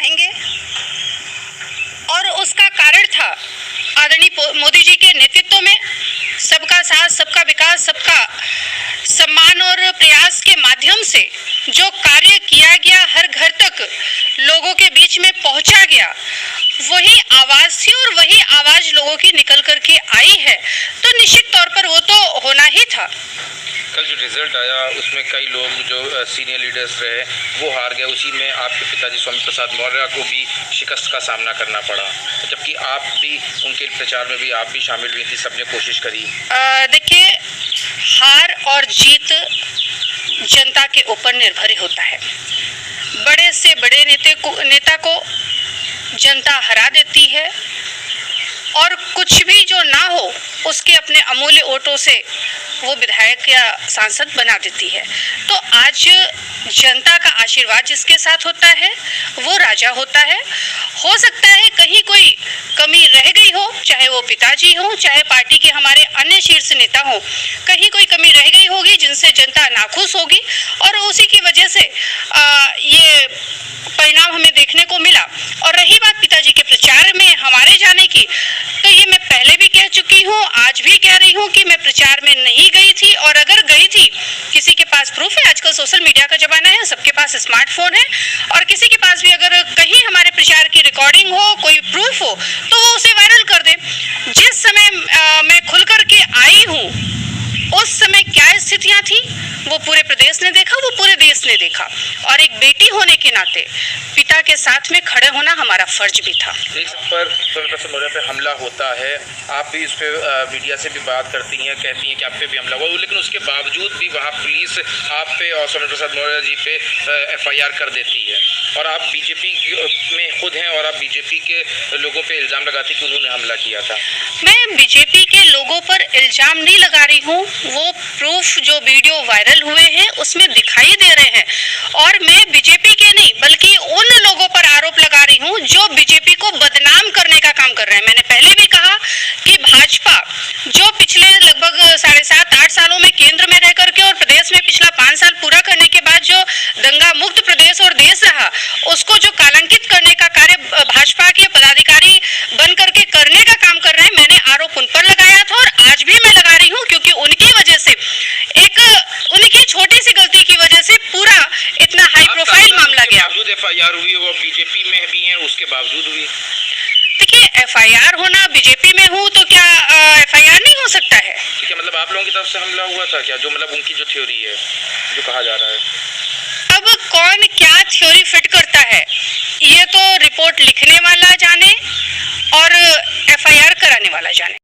चाहेंगे और उसका कारण था आदरणीय मोदी जी के नेतृत्व में सबका साथ, सबका विकास, सबका सम्मान और प्रयास के माध्यम से जो कार्य किया गया, हर घर तक लोगों के बीच में पहुंचा गया, वही आवाज थी और वही आवाज लोगों की निकल करके आई है। तो निश्चित तौर पर वो तो होना ही था। कल जो रिजल्ट आया उसमें कई लोग जो सीनियर लीडर्स रहे वो हार गए, उसी में आपके पिताजी स्वामी प्रसाद मौर्य को भी शिकस्त का सामना करना पड़ा, जबकि आप भी उनके प्रचार में भी आप भी शामिल हुई थी, सबने कोशिश करी। देखिए, हार और जीत जनता के ऊपर निर्भर होता है। बड़े से बड़े नेता को जनता हरा देती है और कुछ भी जो ना हो उसके अपने अमूल्य वोटों से वो विधायक या सांसद बना देती है। तो आज जनता का आशीर्वाद जिसके साथ होता है वो राजा होता है। हो सकता है कहीं कोई कमी रह गई हो, चाहे वो पिताजी हो, चाहे पार्टी के हमारे अन्य शीर्ष नेता हो, कहीं कोई कमी रह गई होगी जिनसे जनता नाखुश होगी और उसी की वजह से ये परिणाम हमें देखने को मिला। और रही बात पिताजी के प्रचार में हमारे जाने की, तो ये मैं पहले भी कह चुकी हूँ, आज भी कह रही हूँ कि मैं प्रचार में नहीं गई थी, और अगर गई थी, किसी के पास प्रूफ है, आजकल सोशल मीडिया का जमाना है, सबके पास स्मार्टफोन है, और किसी के पास भी अगर कहीं हमारे प्रचार की रिकॉर्डिंग हो, कोई प्रूफ हो, तो वो उसे वायरल कर दे। जिस समय मैं खुल करके आई हूँ उस समय क्या स्थितियां थी वो पूरे प्रदेश ने देखा, वो पूरे देश ने देखा, और एक बेटी होने के नाते पिता के साथ में खड़े होना हमारा फर्ज भी था। एक पर स्वामी प्रसाद मौर्य पे हमला होता है, आप भी इस पे मीडिया से भी बात करती हैं, कहती हैं कि आप पे भी हमला हुआ, लेकिन उसके बावजूद भी वहाँ पुलिस आप पे और स्वामी प्रसाद मौर्य जी पे FIR कर देती है, और आप बीजेपी में खुद हैं और आप बीजेपी के लोगों पे इल्ज़ाम लगाती कि उन्होंने हमला किया था। मैं बीजेपी के लोगों पर इल्ज़ाम नहीं लगा रही हूँ, वो प्रूफ जो वीडियो वायरल हुए हैं उसमें दिखाई दे रहे हैं, और मैं बीजेपी के नहीं बल्कि उन लोगों पर आरोप लगा रही हूँ जो बीजेपी को बदनाम करने का काम कर रहे हैं। मैंने पहले भी कहा कि भाजपा जो पिछले लगभग 7.5-8 सालों में केंद्र में रह करके और प्रदेश में पिछला 5 साल पूरा करने के बाद जो दंगा मुक्त प्रदेश और देश रहा, उसको जो कालंकित करने का कार्य भाजपा के पदाधिकारी बन करके करने का काम कर रहे हैं, मैंने आरोप उन पर लगाया था और आज भी मैं लगा रही हूँ, क्योंकि उनकी वजह से, एक उनकी छोटी सी गलती की वजह से पूरा इतना हाई प्रोफाइल मामला गया। FIR हुई, वो बीजेपी में भी हैं, उसके बावजूद हुई। देखिए, FIR होना, बीजेपी में हूँ तो क्या FIR नहीं हो सकता है? ठीक है, मतलब आप लोगों की तरफ से हमला हुआ था क्या, जो मतलब उनकी जो थ्योरी है, जो कहा जा रहा है? अब कौन क्या थ्योरी फिट करता है ये तो रिपोर्ट लिखने वाला जाने और FIR कराने वाला जाने।